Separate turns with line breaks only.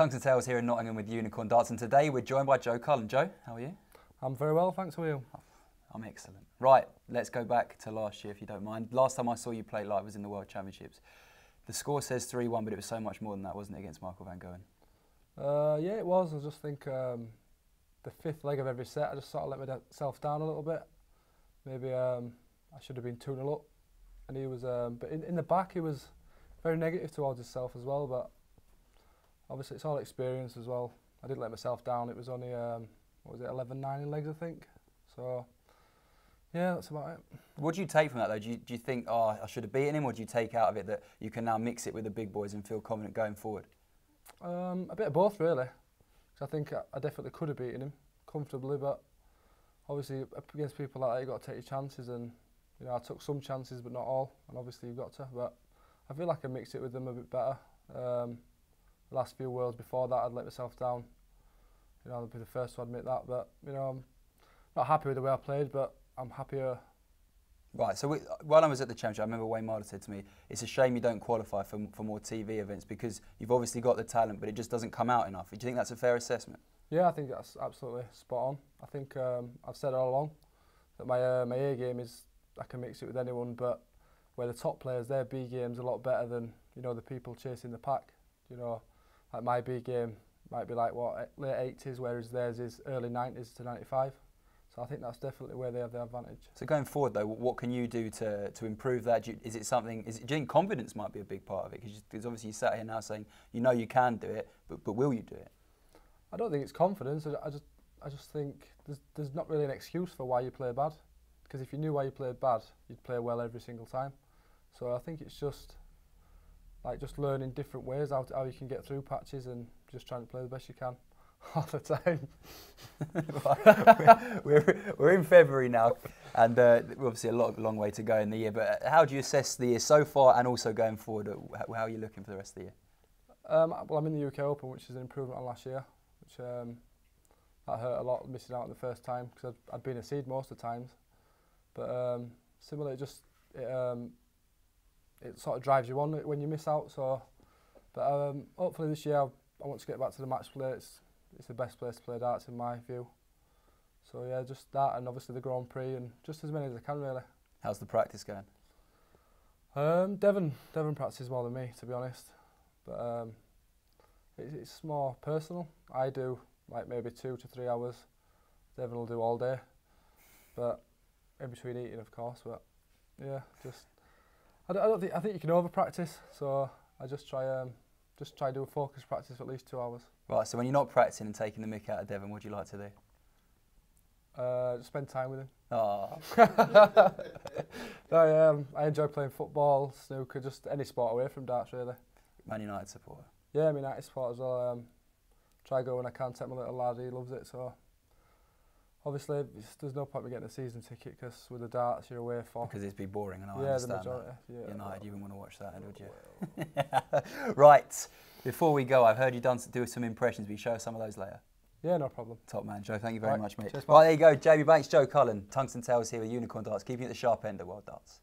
Tongues and Tails here in Nottingham with Unicorn Darts, and today we're joined by Joe Cullen. Joe, how are you?
I'm very well, thanks. How are you?
I'm excellent. Right, let's go back to last year if you don't mind. Last time I saw you play live was in the World Championships. The score says 3-1, but it was so much more than that, wasn't it, against Michael van Goen?
Yeah, it was. I just think the fifth leg of every set, I just sort of let myself down a little bit. Maybe I should have been 2-0 up. And he was, but in the back, he was very negative towards himself as well. But obviously, it's all experience as well. I didn't let myself down. It was only, what was it, 11-9 in legs, I think. So, yeah, that's about it.
What do you take from that, though? Do you think, oh, I should have beaten him, or do you take out of it that you can now mix it with the big boys and feel confident going forward?
A bit of both, really. Because I think I definitely could have beaten him comfortably, but obviously, up against people like that, you've got to take your chances. And, you know, I took some chances, but not all. And obviously, you've got to. But I feel like I mixed it with them a bit better. The last few Worlds before that, I'd let myself down. You know, I'd be the first to admit that. But, you know, I'm not happy with the way I played, but I'm happier.
Right, so while I was at the Championship, I remember Wayne Marder said to me, it's a shame you don't qualify for more TV events because you've obviously got the talent, but it just doesn't come out enough. Do you think that's a fair assessment?
Yeah, I think that's absolutely spot on. I think I've said all along that my A game is, I can mix it with anyone, but where the top players, their B game's a lot better than, you know, the people chasing the pack. You know, like my B game might be like, what, late 80s, whereas theirs is early 90s to 95. So I think that's definitely where they have the advantage. So
going forward, though, what can you do to improve that? Do you think confidence might be a big part of it? Because obviously you sat here now saying you know you can do it, but will you do it?
I don't think it's confidence. I just think there's not really an excuse for why you play bad. Because if you knew why you played bad, you'd play well every single time. So I think it's just like learning different ways how you can get through patches and just trying to play the best you can all the time.
we're in February now, and obviously a long way to go in the year. But how do you assess the year so far, and also going forward? How are you looking for the rest of the year?
Well, I'm in the UK Open, which is an improvement on last year, which that hurt a lot missing out on the first time because I'd been a seed most of the times. But similarly, it sort of drives you on when you miss out. So, but hopefully this year I want to get back to the match play. It's the best place to play darts in my view. So yeah, just that, and obviously the Grand Prix, and just as many as I can really.
How's the practice going?
Devon practices more than me, to be honest. But it's more personal. I do like maybe 2 to 3 hours. Devon will do all day, but in between eating, of course. But yeah, I think you can over practice. So I just try to do a focused practice for at least 2 hours.
Right. So when you're not practicing and taking the mick out of Devon, what do you like to do?
Just spend time with him.
Oh.
No, I enjoy playing football, snooker, just any sport away from darts really.
Man United supporter.
Yeah, I'm United supporter as well. Try go when I can. Take my little lad, he loves it. So obviously, there's no point in getting a season ticket because with the darts you're away for. Because
it'd be boring, and I
understand
the majority.
Yeah,
United, you wouldn't want to watch that, would you? Right. Before we go, I've heard you do some impressions. Will you show us some of those later?
Yeah, no problem.
Top man, Joe. Thank you very much, mate.
Cheers,
right, there you go. Jamie Banks, Joe Cullen. Tongues and Tails here with Unicorn Darts, keeping it at the sharp end of world darts.